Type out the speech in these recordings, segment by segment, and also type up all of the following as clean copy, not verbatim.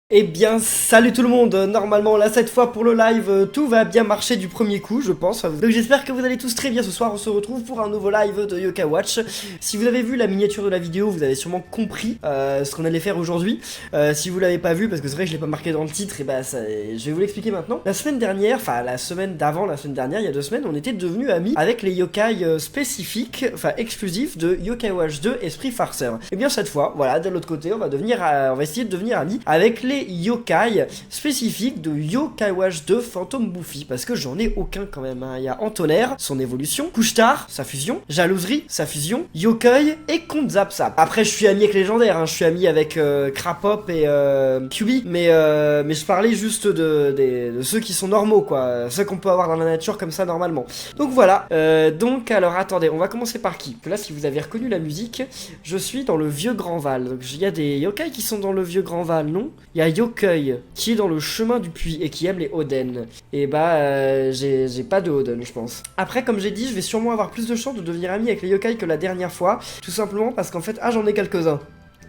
Eh bien, salut tout le monde. Normalement, là, cette fois pour le live, tout va bien marcher du premier coup, je pense. Donc j'espère que vous allez tous très bien ce soir. On se retrouve pour un nouveau live de Yokai Watch. Si vous avez vu la miniature de la vidéo, vous avez sûrement compris ce qu'on allait faire aujourd'hui. Si vous l'avez pas vu, parce que c'est vrai que je l'ai pas marqué dans le titre, et bah je vais vous l'expliquer maintenant. La semaine dernière, enfin la semaine d'avant, la semaine dernière, il y a 2 semaines, on était devenus amis avec les yokai spécifiques, enfin exclusifs de Yokai Watch 2 Esprit Farceur. Et bien cette fois, voilà, de l'autre côté, on va essayer de devenir amis avec les yokai spécifiques de Yokai Watch 2 Phantom Buffy, parce que j'en ai aucun quand même, hein. Il y a Antonaire, son évolution, Couche-Tard, sa fusion, Jalouserie, sa fusion, Yokoi et Konzapsap. Après je suis ami avec Légendaire, hein. Je suis ami avec Crapop et QB, mais je parlais juste de ceux qui sont normaux, quoi, ceux qu'on peut avoir dans la nature comme ça normalement. Donc voilà, donc alors attendez, on va commencer par qui? Que là, si vous avez reconnu la musique, je suis dans le vieux Grand Val. Donc il y a des yokai qui sont dans le vieux Grand Val, non? Il y a Yokoi qui est dans le chemin du puits et qui aime les Oden. Et bah j'ai pas de Oden, je pense. Après, comme j'ai dit, je vais sûrement avoir plus de chance de devenir ami avec les yokai que la dernière fois, tout simplement parce qu'en fait, j'en ai quelques-uns.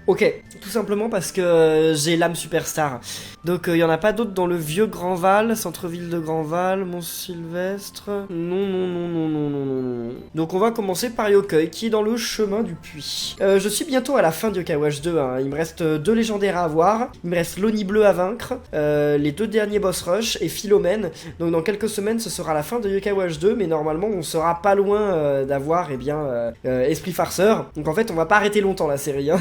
Ok, tout simplement parce que j'ai l'âme superstar. Donc il y en a pas d'autres dans le vieux Grand Val, centre-ville de Grand Val, Mont-Sylvestre. Non. Donc on va commencer par Yokoi qui est dans le chemin du puits. Je suis bientôt à la fin de Yokai Watch 2, hein. Il me reste 2 légendaires à avoir. Il me reste l'Oni bleu à vaincre, les 2 derniers boss rush et Philomène. Donc dans quelques semaines ce sera la fin de Yokai Watch 2, mais normalement on sera pas loin d'avoir Esprit Farceur. Donc en fait on va pas arrêter longtemps la série, hein.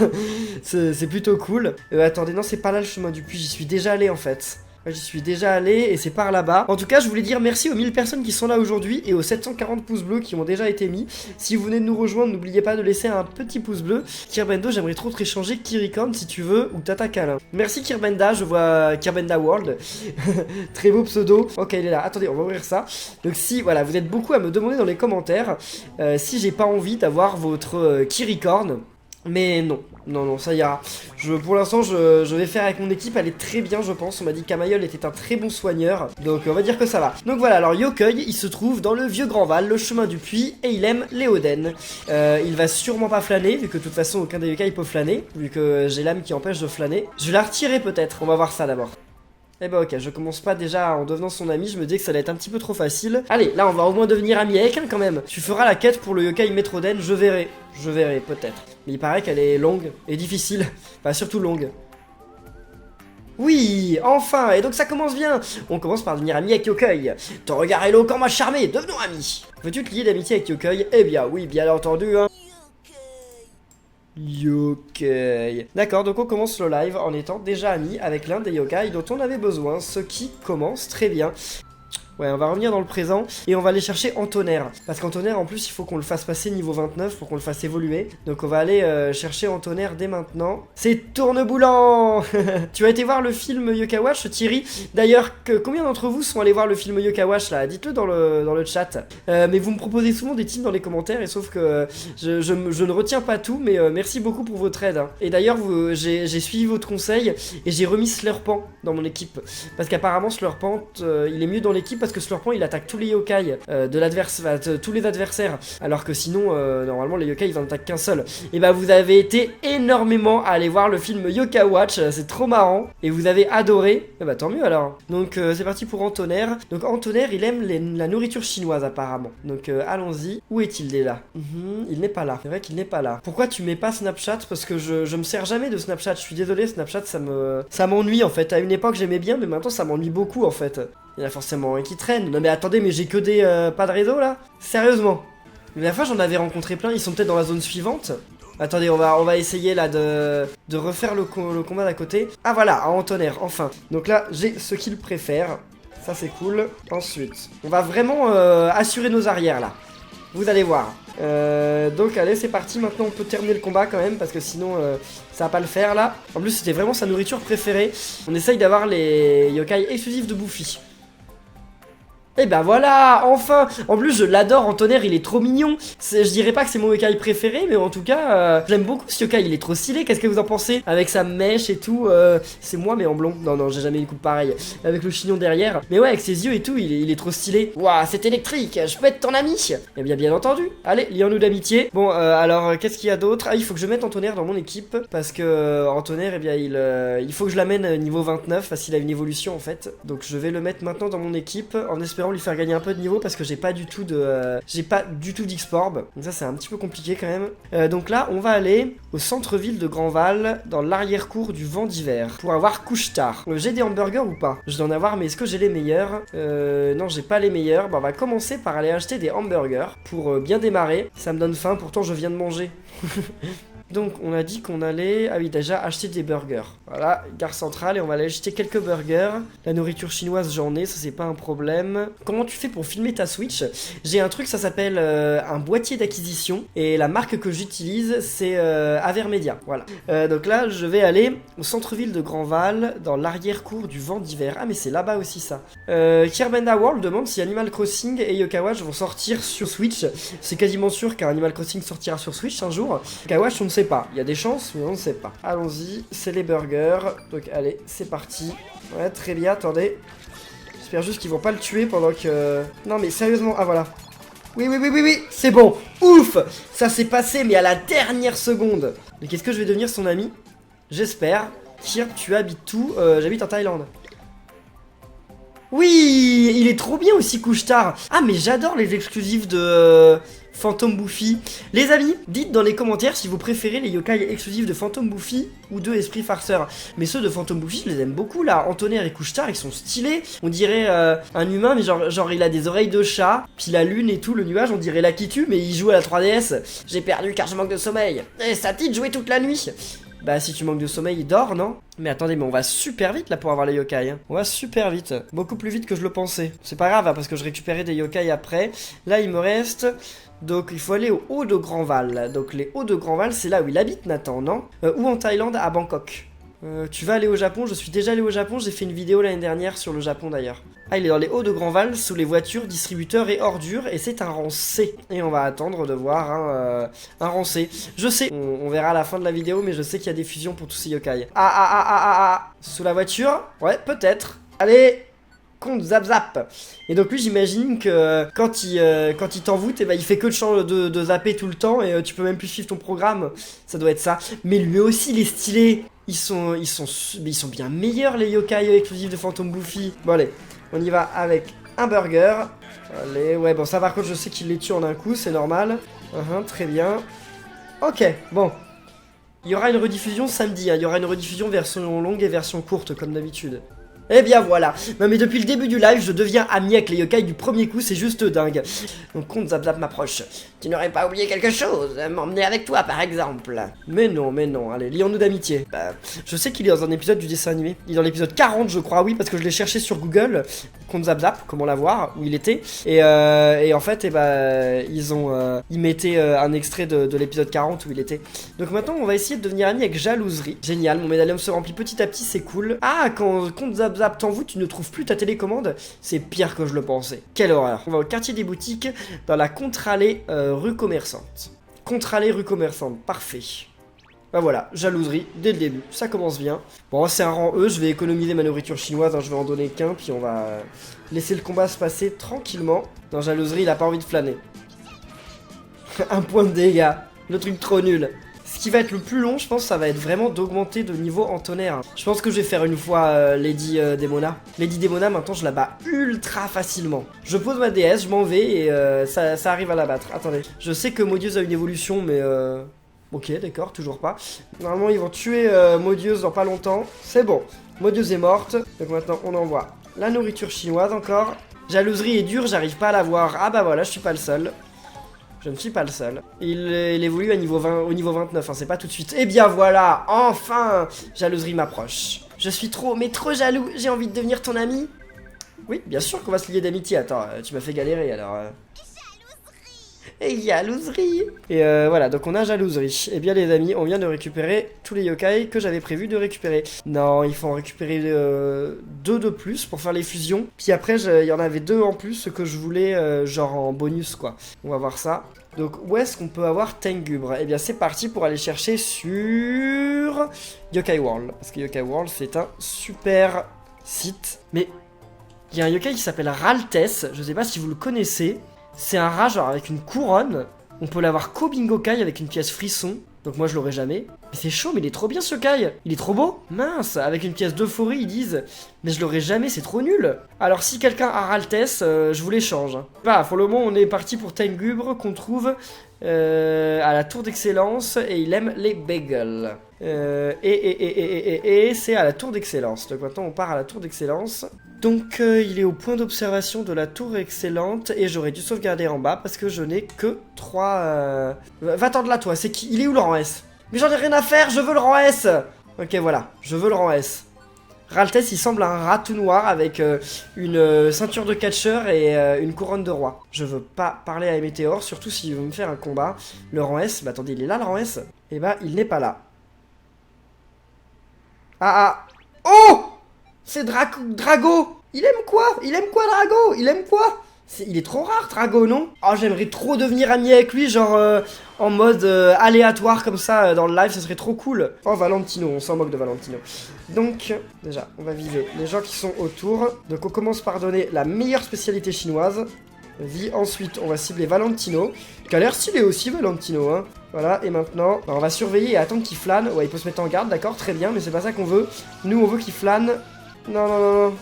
C'est plutôt cool. Attendez, non, c'est pas là le chemin du puits, j'y suis déjà allé en fait. J'y suis déjà allé et c'est par là-bas. En tout cas, je voulais dire merci aux 1000 personnes qui sont là aujourd'hui et aux 740 pouces bleus qui ont déjà été mis. Si vous venez de nous rejoindre, n'oubliez pas de laisser un petit pouce bleu. Kirbendo, j'aimerais trop te échanger Kirikorn si tu veux ou Tata Kalin. Merci Kirbenda, je vois Kirbenda World. Très beau pseudo. Ok, il est là. Attendez, on va ouvrir ça. Donc si, voilà, vous êtes beaucoup à me demander dans les commentaires si j'ai pas envie d'avoir votre Kirikorn. Mais non, ça ira. Pour l'instant, je vais faire avec mon équipe, elle est très bien, je pense. On m'a dit qu'Amayol était un très bon soigneur, donc on va dire que ça va. Donc voilà, alors Yokoi, il se trouve dans le vieux Grand Val, le chemin du puits, et il aime les Oden. Il va sûrement pas flâner, vu que de toute façon, aucun des yokai peut flâner, vu que j'ai l'âme qui empêche de flâner. Je vais la retirer peut-être, on va voir ça d'abord. Eh bah ok, je commence pas déjà en devenant son ami, je me dis que ça va être un petit peu trop facile. Allez, là on va au moins devenir ami avec elle quand même. Tu feras la quête pour le yokai Metroden, je verrai peut-être. Mais il paraît qu'elle est longue et difficile, enfin surtout longue. Oui, enfin, et donc ça commence bien. On commence par devenir ami avec Yokoi. Ton regard éloquent m'a charmé, devenons amis. Veux-tu te lier d'amitié avec Yokoi? Eh bien oui, bien entendu, hein. Yokai. D'accord, donc on commence le live en étant déjà amis avec l'un des yokai dont on avait besoin, ce qui commence très bien. Ouais, on va revenir dans le présent et on va aller chercher Antonaire. Parce qu'Antonaire, en plus, il faut qu'on le fasse passer niveau 29 pour qu'on le fasse évoluer. Donc on va aller chercher Antonaire dès maintenant. C'est Tourneboulant. Tu as été voir le film Yokai Watch, Thierry? D'ailleurs, combien d'entre vous sont allés voir le film Yokai Watch là? Dites-le dans le chat. Mais vous me proposez souvent des teams dans les commentaires et sauf que je ne retiens pas tout, mais merci beaucoup pour votre aide, hein. Et d'ailleurs, j'ai suivi votre conseil et j'ai remis Slurpant dans mon équipe. Parce qu'apparemment, Slurpant, il est mieux dans l'équipe parce que Slurpant il attaque tous les yokai tous les adversaires, alors que sinon normalement les yokai ils en attaquent qu'un seul. Et bah vous avez été énormément à aller voir le film Yokai Watch, c'est trop marrant et vous avez adoré. Et bah tant mieux alors. Donc c'est parti pour Antonaire. Donc Antonaire il aime la nourriture chinoise apparemment. Donc allons-y. Où est-il déjà? Il n'est pas là. C'est vrai qu'il n'est pas là. Pourquoi tu mets pas Snapchat? Parce que je me sers jamais de Snapchat. Je suis désolé, Snapchat ça m'ennuie en fait. À une époque j'aimais bien, mais maintenant ça m'ennuie beaucoup en fait. Il y en a forcément un qui traîne. Non mais attendez, mais j'ai que des pas de réseau là? Sérieusement? Mais la fois j'en avais rencontré plein, ils sont peut-être dans la zone suivante. Attendez, on va essayer là de refaire le combat d'à côté. Ah voilà, en tonnerre, enfin. Donc là, j'ai ce qu'il préfère. Ça c'est cool. Ensuite, on va vraiment assurer nos arrières là. Vous allez voir. Donc allez, c'est parti. Maintenant on peut terminer le combat quand même parce que sinon ça va pas le faire là. En plus c'était vraiment sa nourriture préférée. On essaye d'avoir les yokai exclusifs de Buffy. Et ben voilà, enfin. En plus je l'adore, Antonnerre, il est trop mignon. Je dirais pas que c'est mon yokai préféré, mais en tout cas j'aime beaucoup ce yokai, il est trop stylé. Qu'est-ce que vous en pensez? Avec sa mèche et tout, c'est moi mais en blond. Non j'ai jamais une coupe pareille. Avec le chignon derrière. Mais ouais, avec ses yeux et tout, il est trop stylé. Waouh, c'est électrique, je peux être ton ami. Eh bien entendu. Allez, lions-nous d'amitié. Bon alors qu'est-ce qu'il y a d'autre? Ah, il faut que je mette Antonnerre dans mon équipe parce que Antonnerre, eh bien il faut que je l'amène niveau 29 parce qu'il a une évolution en fait. Donc je vais le mettre maintenant dans mon équipe en espérant lui faire gagner un peu de niveau parce que j'ai pas du tout d'X-Orb. Donc ça c'est un petit peu compliqué quand même. Donc là on va aller au centre-ville de Grandval dans l'arrière-cour du vent d'hiver pour avoir Couche-Tard. J'ai des hamburgers ou pas? Je dois en avoir, mais est-ce que j'ai les meilleurs? Non, j'ai pas les meilleurs. Bon, on va commencer par aller acheter des hamburgers pour bien démarrer. Ça me donne faim, pourtant je viens de manger. Donc on a dit qu'on allait, ah oui, déjà acheter des burgers. Voilà, gare centrale, et on va aller acheter quelques burgers. La nourriture chinoise j'en ai, ça c'est pas un problème. Comment tu fais pour filmer ta Switch? J'ai un truc, ça s'appelle un boîtier d'acquisition, et la marque que j'utilise c'est Avermedia. Voilà. Donc là je vais aller au centre-ville de Grandval, dans l'arrière-cour du vent d'hiver. Ah mais c'est là-bas aussi ça. Kirbenda World demande si Animal Crossing et Yokai Watch vont sortir sur Switch. C'est quasiment sûr qu'un Animal Crossing sortira sur Switch un jour. Yokai Watch on ne sait pas, il y a des chances mais on ne sait pas. Allons-y, c'est les burgers. Donc allez, c'est parti. Ouais, très bien, attendez. J'espère juste qu'ils vont pas le tuer pendant que... Non mais sérieusement, ah voilà. Oui, c'est bon. Ouf, ça s'est passé mais à la dernière seconde. Mais qu'est-ce que je vais devenir son ami? J'espère. Kirp, tu habites où? J'habite en Thaïlande. Oui, il est trop bien aussi Couche-Tard. Ah mais j'adore les exclusifs de Phantom Buffy. Les amis, dites dans les commentaires si vous préférez les yokai exclusifs de Phantom Buffy ou de Esprit Farceur. Mais ceux de Phantom Buffy, je les aime beaucoup là. Antonnerre et Couche-Tard, ils sont stylés. On dirait un humain, mais genre il a des oreilles de chat. Puis la lune et tout, le nuage, on dirait Lakitu, mais il joue à la 3DS. J'ai perdu car je manque de sommeil. Et ça dit de jouer toute la nuit. Bah si tu manques de sommeil, dors, non? Mais attendez, mais on va super vite là pour avoir les yokai hein. On va super vite, beaucoup plus vite que je le pensais. C'est pas grave hein, parce que je récupérais des yokai après. Là il me reste... Donc il faut aller au haut de Grandval. Donc les hauts de Grandval c'est là où il habite Nathan, non? Ou en Thaïlande, à Bangkok. Tu vas aller au Japon? Je suis déjà allé au Japon, j'ai fait une vidéo l'année dernière sur le Japon d'ailleurs. Ah, il est dans les hauts de Grandval, sous les voitures, distributeurs et ordures, et c'est un rang C. Et on va attendre de voir un rang C. Je sais, on verra à la fin de la vidéo, mais je sais qu'il y a des fusions pour tous ces yokai. Sous la voiture? Ouais, peut-être. Allez, compte zap. Et donc lui, j'imagine que quand il t'envoûte, eh ben, il fait que de zapper tout le temps, et tu peux même plus suivre ton programme. Ça doit être ça. Mais lui aussi, il est stylé. Ils sont bien meilleurs les yokai exclusifs de Phantom Buffy. Bon allez, on y va avec un burger. Allez, ouais bon ça par contre je sais qu'il les tue en un coup, c'est normal. Très bien. Ok, bon. Il y aura une rediffusion samedi, hein. Il y aura une rediffusion version longue et version courte comme d'habitude. Et bien voilà. Non mais depuis le début du live, je deviens ami avec les yokai du premier coup, c'est juste dingue. Donc compte zap m'approche. Tu n'aurais pas oublié quelque chose? M'emmener avec toi par exemple. Mais non, allez, lions-nous d'amitié. Bah, je sais qu'il est dans un épisode du dessin animé. Il est dans l'épisode 40 je crois, oui, parce que je l'ai cherché sur Google. Compte zap, comment la voir, où il était. Et en fait, ils mettaient un extrait de l'épisode 40 où il était. Donc maintenant, on va essayer de devenir ami avec Jalouserie. Génial, mon médaillon se remplit petit à petit, c'est cool. Ah, quand compte zap t'envoûte, tu ne trouves plus ta télécommande? C'est pire que je le pensais. Quelle horreur. On va au quartier des boutiques, dans la contre-allée rue Commerçante. Contre-allée rue Commerçante, parfait. Bah voilà, Jalouserie, dès le début, ça commence bien. Bon, c'est un rang E, je vais économiser ma nourriture chinoise, hein, je vais en donner qu'un, puis on va laisser le combat se passer tranquillement. Dans Jalouserie, il a pas envie de flâner. Un point de dégâts, le truc trop nul. Ce qui va être le plus long, je pense, ça va être vraiment d'augmenter de niveau Antonnerre. Je pense que je vais faire une fois Lady Demona. Lady Demona, maintenant, je la bats ultra facilement. Je pose ma DS, je m'en vais et ça arrive à la battre. Attendez, je sais que Modieuse a une évolution, mais... Ok, d'accord, toujours pas. Normalement, ils vont tuer Modieuse dans pas longtemps. C'est bon, Modieuse est morte. Donc maintenant, on envoie la nourriture chinoise encore. Jalouserie est dure, j'arrive pas à la voir. Ah bah voilà, je suis pas le seul. Je ne suis pas le seul. Il évolue à niveau 20, au niveau 29, hein, c'est pas tout de suite. Et bien voilà, enfin, Jalouserie m'approche. Je suis trop jaloux, j'ai envie de devenir ton ami. Oui, bien sûr qu'on va se lier d'amitié. Attends, tu m'as fait galérer alors. Et jalouserie. Et voilà, donc on a jalouserie. Et bien les amis, on vient de récupérer tous les yokai que j'avais prévu de récupérer. Non, il faut en récupérer 2 de plus pour faire les fusions. Puis après, il y en avait 2 en plus que je voulais genre en bonus quoi. On va voir ça. Donc où est-ce qu'on peut avoir Tengubre? Eh bien c'est parti pour aller chercher sur Yokai World. Parce que Yokai World c'est un super site. Mais il y a un yokai qui s'appelle Raltes, je sais pas si vous le connaissez. C'est un rat genre avec une couronne. On peut l'avoir qu'au Bingokai avec une pièce frisson. Donc moi je l'aurai jamais. Mais c'est chaud, mais il est trop bien ce kai. Il est trop beau. Mince, avec une pièce d'euphorie ils disent. Mais je l'aurai jamais, c'est trop nul. Alors si quelqu'un a Raltes, je vous l'échange. Bah pour le moment on est parti pour Tengubre qu'on trouve à la tour d'excellence. Et il aime les bagels. Et c'est à la tour d'excellence. Donc maintenant on part à la tour d'excellence. Donc il est au point d'observation de la tour excellente. Et j'aurais dû sauvegarder en bas parce que je n'ai que 3... Va-t'en de là toi, c'est qui? Il est où le rang S? Mais j'en ai rien à faire, je veux le rang S. Ok voilà, je veux le rang S. Raltes il semble un rat tout noir avec une ceinture de catcheur et une couronne de roi. Je veux pas parler à Météor, surtout s'il veut me faire un combat. Le rang S, bah attendez, il est là le rang S? Eh bah il n'est pas là. Ah. Oh! C'est Drago. Il aime quoi? Il aime quoi Drago? Il aime quoi? Il est trop rare Drago, non? Oh j'aimerais trop devenir ami avec lui, genre en mode aléatoire comme ça dans le live, ça serait trop cool. Oh Valentino, on s'en moque de Valentino. Donc déjà on va viser les gens qui sont autour. Donc on commence par donner la meilleure spécialité chinoise. Vas-y, ensuite on va cibler Valentino, qui a l'air stylé aussi Valentino hein. Voilà, et maintenant on va surveiller et attendre qu'il flâne. Ouais il peut se mettre en garde, d'accord, très bien, mais c'est pas ça qu'on veut. Nous on veut qu'il flâne. Non.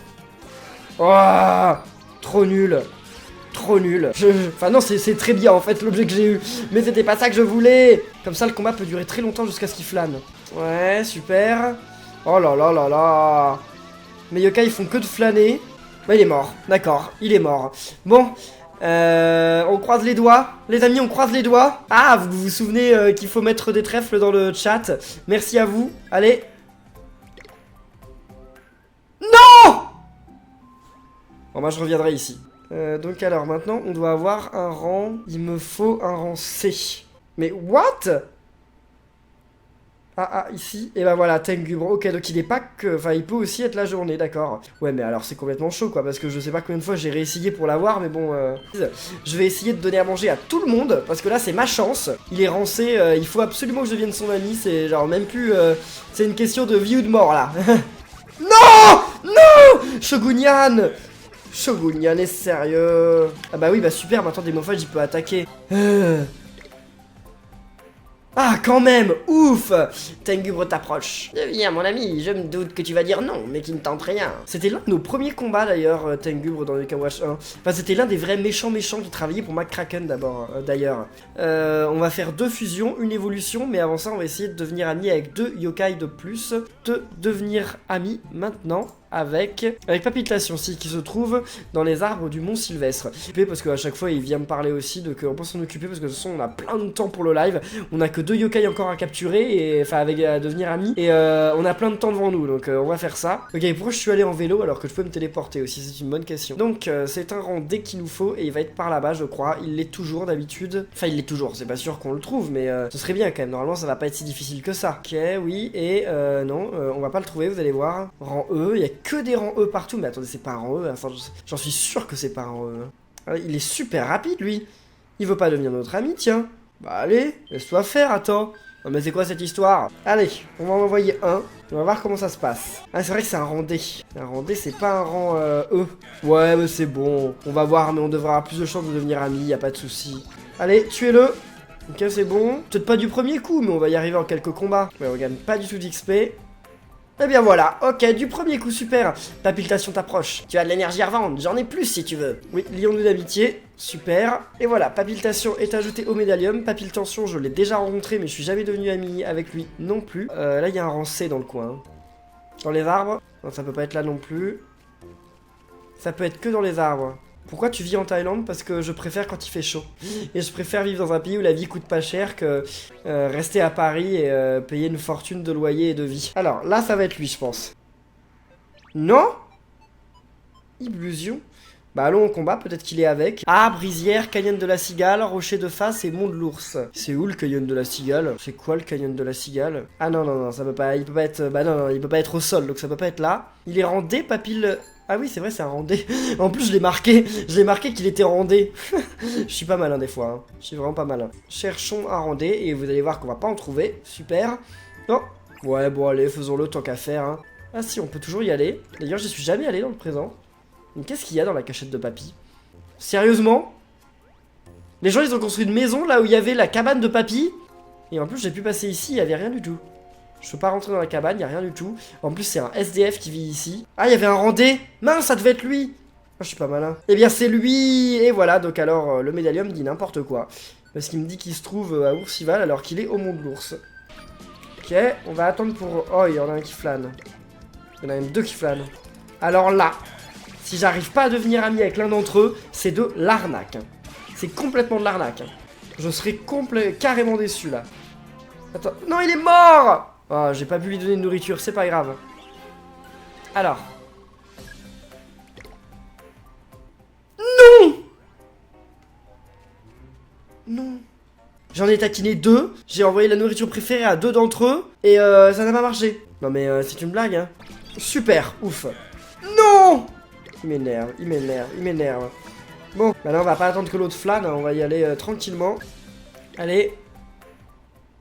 Oh, trop nul. Trop nul. Enfin non, c'est très bien en fait l'objet que j'ai eu. Mais c'était pas ça que je voulais. Comme ça le combat peut durer très longtemps jusqu'à ce qu'il flâne. Ouais, super. Oh là là là là. Mes yokai ils font que de flâner. Bah il est mort, d'accord, il est mort. Bon, on croise les doigts. Les amis, on croise les doigts. Ah, vous vous souvenez qu'il faut mettre des trèfles dans le chat. Merci à vous. Allez. Non! Bon bah je reviendrai ici. Donc alors maintenant on doit avoir un rang. Il me faut un rang C. Mais what? Ah ici. Et bah voilà Tengubre. Ok donc il est pas que. Enfin il peut aussi être la journée, d'accord. Ouais mais alors c'est complètement chaud quoi. Parce que je sais pas combien de fois j'ai réessayé pour l'avoir. Mais bon je vais essayer de donner à manger à tout le monde. Parce que là c'est ma chance. Il est rang C. Il faut absolument que je devienne son ami. C'est genre même plus c'est une question de vie ou de mort là. Non! Non! Shogunyan! Shogunyan est sérieux. Ah bah oui bah super, maintenant Démophage il peut attaquer. Ah quand même, ouf. Tengubre t'approche. Viens mon ami, je me doute que tu vas dire non, mais qui ne tente rien. C'était l'un de nos premiers combats d'ailleurs, Tengubre dans Yokai Watch 1. Enfin c'était l'un des vrais méchants qui travaillait pour McCracken d'abord, d'ailleurs. On va faire 2 fusions, une évolution, mais avant ça on va essayer de devenir amis avec 2 yokai de plus. De devenir amis maintenant avec Papillation, si, qui se trouve dans les arbres du Mont Sylvestre. Parce qu'à chaque fois il vient me parler aussi, donc on peut s'en occuper parce que de toute façon on a plein de temps pour le live. On a que 2 yokai encore à capturer, et enfin avec à devenir amis, et on a plein de temps devant nous, donc on va faire ça. Ok, pourquoi je suis allé en vélo alors que je peux me téléporter aussi? C'est une bonne question. Donc c'est un rang D qu'il nous faut, et il va être par là-bas je crois. Il l'est toujours d'habitude. Enfin il l'est toujours, c'est pas sûr qu'on le trouve, mais ce serait bien quand même. Normalement ça va pas être si difficile que ça. Ok, oui, et non, on va pas le trouver, vous allez voir. Rang E, il y a que des rangs E partout, mais attendez, c'est pas un rang E, enfin, j'en suis sûr que c'est pas un rang E. Ah, il est super rapide lui. Il veut pas devenir notre ami, tiens. Bah allez, laisse-toi faire, attends. Non mais c'est quoi cette histoire? Allez, on va en envoyer un. On va voir comment ça se passe. Ah c'est vrai que c'est un rang D. Un rang D c'est pas un rang E. Ouais mais c'est bon. On va voir, mais on devra avoir plus de chances de devenir amis, y a pas de souci. Allez, tuez-le. Ok c'est bon. Peut-être pas du premier coup, mais on va y arriver en quelques combats. Ouais on gagne pas du tout d'XP. Eh bien voilà, ok, du premier coup, super. Papillation t'approche. Tu as de l'énergie à revendre, j'en ai plus si tu veux. Oui, lions-nous d'amitié, super. Et voilà, Papillation est ajouté au médaillum. Papillation, je l'ai déjà rencontré, mais je suis jamais devenu ami avec lui non plus. Là, il y a un rang C dans le coin. Dans les arbres. Non, ça peut pas être là non plus. Ça peut être que dans les arbres. Pourquoi tu vis en Thaïlande? Parce que je préfère quand il fait chaud. Et je préfère vivre dans un pays où la vie coûte pas cher que rester à Paris et payer une fortune de loyer et de vie. Alors, là, ça va être lui, je pense. Non? Illusion? Bah allons au combat, peut-être qu'il est avec. Ah, Brisière, Canyon de la Cigale, Rocher de Face et Mont de l'Ours. C'est où le Canyon de la Cigale? C'est quoi le Canyon de la Cigale? Ah non, non, non, ça peut pas, il peut pas être, bah non, non, il peut pas être au sol, donc ça peut pas être là. Il est randé, Papille... Ah oui, c'est vrai, c'est un randé. En plus, je l'ai marqué qu'il était randé. Je suis pas malin des fois, hein. Je suis vraiment pas malin. Cherchons un randé, et vous allez voir qu'on va pas en trouver. Super. Non. Ouais, bon, allez, faisons-le tant qu'à faire, hein. Ah si, on peut toujours y aller. D'ailleurs, j'y suis jamais allé dans le présent. Mais qu'est-ce qu'il y a dans la cachette de Papy? Sérieusement? Les gens, ils ont construit une maison là où il y avait la cabane de Papy. Et en plus, j'ai pu passer ici, il y avait rien du tout. Je peux pas rentrer dans la cabane, y a rien du tout. En plus, c'est un SDF qui vit ici. Ah, il y avait un randé. Mince, ça devait être lui. Oh, je suis pas malin. Eh bien, c'est lui. Et voilà, donc alors, le médaillon me dit n'importe quoi. Parce qu'il me dit qu'il se trouve à Oursival alors qu'il est au Mont de l'Ours. Ok, on va attendre pour... Oh, il y en a un qui flâne. Il y en a même deux qui flânent. Alors là, si j'arrive pas à devenir ami avec l'un d'entre eux, c'est de l'arnaque. C'est complètement de l'arnaque. Je serais carrément déçu, là. Attends. Non, il est mort! Oh, j'ai pas pu lui donner de nourriture, c'est pas grave. Alors. Non! Non. J'en ai taquiné deux. J'ai envoyé la nourriture préférée à deux d'entre eux. Et ça n'a pas marché. Non mais c'est une blague, hein. Super, ouf. Non! Il m'énerve, il m'énerve, il m'énerve. Bon, maintenant on va pas attendre que l'autre flâne, hein, on va y aller tranquillement. Allez.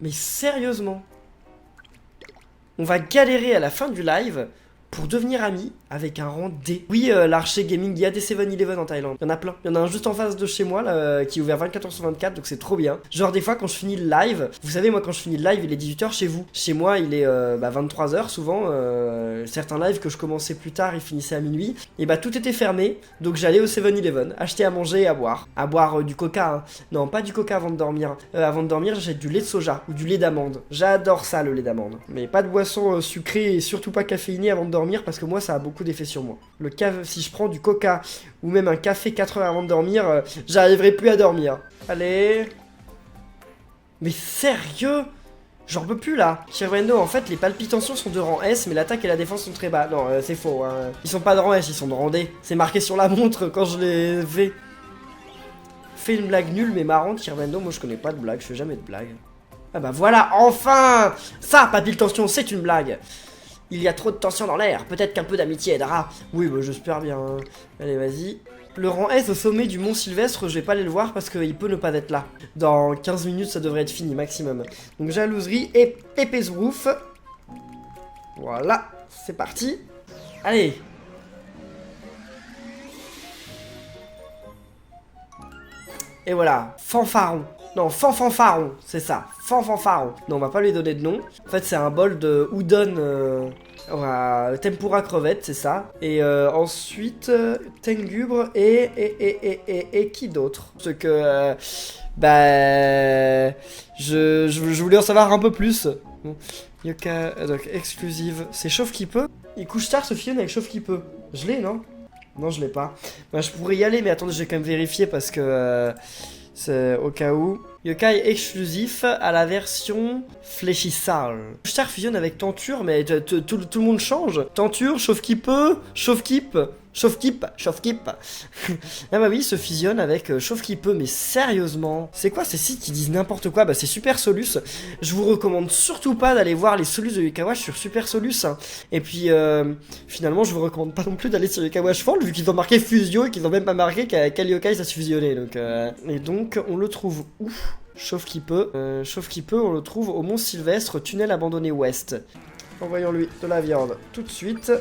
Mais sérieusement, on va galérer à la fin du live pour devenir amis avec un rang D. Oui, l'archer gaming, il y a des 7-Eleven en Thaïlande. Il y en a plein. Il y en a un juste en face de chez moi, là, qui est ouvert 24h/24, donc c'est trop bien. Genre, des fois, quand je finis le live, vous savez, moi, quand je finis le live, il est 18h chez vous. Chez moi, il est 23h souvent. Certains lives que je commençais plus tard, ils finissaient à minuit. Et bah, tout était fermé, donc j'allais au 7-Eleven, acheter à manger et à boire. À boire du coca, hein. Non, pas du coca avant de dormir. Avant de dormir, j'achète du lait de soja ou du lait d'amande. J'adore ça, le lait d'amande. Mais pas de boisson sucrée et surtout pas caféinée avant de dormir parce que moi ça a beaucoup d'effets sur moi. Le café, si je prends du coca ou même un café 4 heures avant de dormir, j'arriverai plus à dormir. Allez. Mais sérieux? J'en peux plus là. Chirvendo, en fait les palpitations sont de rang S mais l'attaque et la défense sont très bas. Non, c'est faux, hein. Ils sont pas de rang S, ils sont de rang D. C'est marqué sur la montre quand je les fais. Fais une blague nulle mais marrante, Chirvendo. Moi je connais pas de blague, je fais jamais de blague. Ah bah voilà, enfin! Ça, palpitation, c'est une blague. Il y a trop de tension dans l'air, peut-être qu'un peu d'amitié aidera. Oui, bah j'espère bien. Allez, vas-y. Le rang S au sommet du Mont Sylvestre, je vais pas aller le voir parce qu'il peut ne pas être là. Dans 15 minutes, ça devrait être fini, maximum. Donc jalouserie et épée-rouf. Voilà, c'est parti. Allez. Et voilà, fanfaron. Non, fanfaron, c'est ça, fanfaron. Non, on va pas lui donner de nom. En fait, c'est un bol de udon, tempura crevette, c'est ça. Et ensuite, tengubre et qui d'autre? Parce que, je voulais en savoir un peu plus. Bon. Yoka, donc exclusive, c'est Chauffe qui peut. Il couche tard, ce fusionne avec Chauffe qui peut. Je l'ai, non? Non, je l'ai pas. Bah, je pourrais y aller, mais attendez, je vais quand même vérifier parce que... c'est au cas où. Yokai exclusif à la version fléchissage. Star fusionne avec Tenture, mais tout le monde change. Tenture, chauffe qui peut, chauffe kip. Chauffe kip. Ah bah oui, il se fusionne avec chauffe qui peut, mais sérieusement. C'est quoi ces sites qui disent n'importe quoi? Bah c'est Super Solus. Je vous recommande surtout pas d'aller voir les Solus de Yukawash sur Super Solus. Et puis finalement, je vous recommande pas non plus d'aller sur Yukawash Fall vu qu'ils ont marqué Fusio et qu'ils ont même pas marqué quel yokai ça se fusionnait. Donc, et donc on le trouve où? Chauffe qui peut, on le trouve au Mont Sylvestre, tunnel abandonné ouest. Envoyons-lui de la viande tout de suite.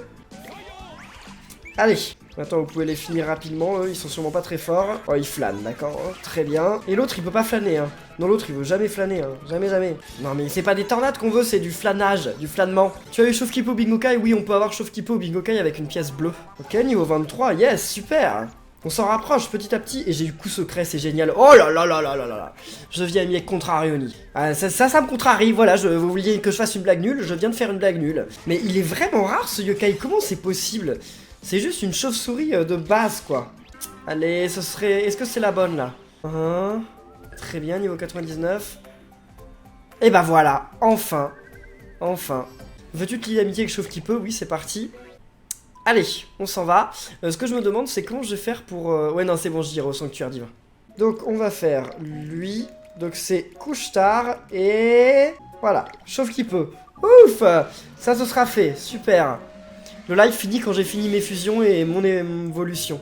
Allez, maintenant vous pouvez les finir rapidement, eux ils sont sûrement pas très forts. Oh ils flânent, d'accord, très bien. Et l'autre il peut pas flâner, hein. Non l'autre il veut jamais flâner, hein. Jamais. Non mais c'est pas des tornades qu'on veut, c'est du flânage, du flânement. Tu as eu Chauffe Kipo Bingokai? Oui on peut avoir Chauffe Kipo Bingokai avec une pièce bleue. Ok, niveau 23, yes, super. On s'en rapproche petit à petit et j'ai eu coup secret, c'est génial. Oh là là là là là là. Je viens ami avec Contrarioni. Ah, ça me contrarie, voilà, vous vouliez que je fasse une blague nulle, je viens de faire une blague nulle. Mais il est vraiment rare ce yokai, comment c'est possible? C'est juste une chauve-souris de base, quoi. Allez, ce serait... Est-ce que c'est la bonne, là? Très bien, niveau 99. Et bah voilà, enfin. Veux-tu te lier d'amitié avec Chauve qui peut? Oui, c'est parti. Allez, on s'en va. Ce que je me demande, c'est comment je vais faire pour... Ouais, non, c'est bon, je dirai au sanctuaire divin. Donc, on va faire lui. Donc, c'est couche-tard. Et... voilà, chauffe qui peut. Ouf! Ça, ce sera fait. Super. Le live finit quand j'ai fini mes fusions et mon évolution.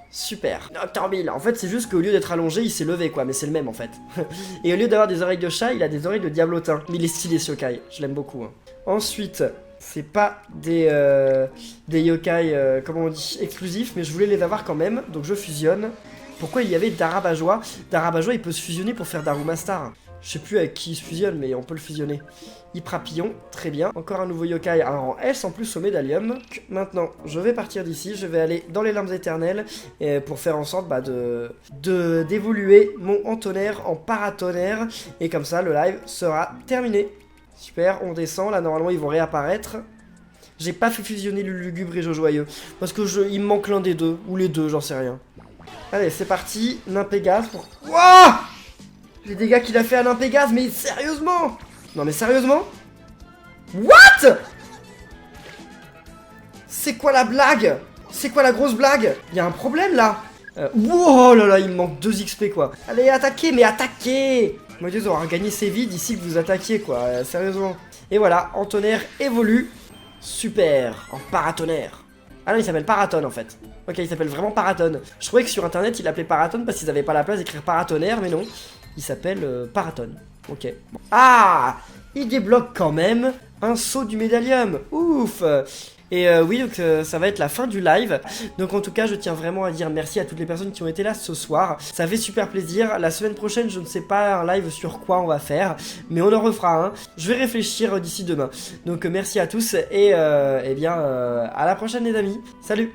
Super. Nocturne. En fait, c'est juste qu'au lieu d'être allongé, il s'est levé, quoi. Mais c'est le même, en fait. Et au lieu d'avoir des oreilles de chat, il a des oreilles de diablotin. Mais il est stylé, ce yokai. Je l'aime beaucoup. Hein. Ensuite, c'est pas des yokai, comment on dit, exclusifs, mais je voulais les avoir quand même. Donc, je fusionne. Pourquoi il y avait Darabajoa? Darabajoa, il peut se fusionner pour faire Darumastar. Je sais plus avec qui il se fusionne, mais on peut le fusionner. Hyprapillon, très bien. Encore un nouveau yokai en S en plus au médalium. Maintenant, je vais partir d'ici. Je vais aller dans les larmes éternelles pour faire en sorte d'évoluer mon entonnerre en paratonnerre. Et comme ça, le live sera terminé. Super, on descend. Là, normalement, ils vont réapparaître. J'ai pas fait fusionner le lugubre et Jojoyeux. Parce que il me manque l'un des deux. Ou les deux, j'en sais rien. Allez, c'est parti. Nympégase pour... Wouah! Les dégâts qu'il a fait à Nympégase, mais sérieusement! Non mais sérieusement? What? C'est quoi la blague? C'est quoi la grosse blague? Il y a un problème là. Oh là là, il me manque 2 XP quoi. Allez, attaquez, mais attaquez! Mon dieu, on aura gagné ces vies d'ici que vous attaquiez quoi, sérieusement. Et voilà, Entonnerre évolue. Super, en paratonnerre. Ah non, il s'appelle Paraton en fait. Ok, il s'appelle vraiment Paraton. Je trouvais que sur internet il l'appelait Paraton parce qu'ils avaient pas la place d'écrire paratonnerre, mais non. Il s'appelle Paraton. Ok. Bon. Ah! Il débloque quand même un saut du médalium. Ouf! Et oui, donc ça va être la fin du live. Donc en tout cas, je tiens vraiment à dire merci à toutes les personnes qui ont été là ce soir. Ça fait super plaisir. La semaine prochaine, je ne sais pas un live sur quoi on va faire, mais on en refera un. Je vais réfléchir d'ici demain. Donc merci à tous et eh bien à la prochaine les amis. Salut!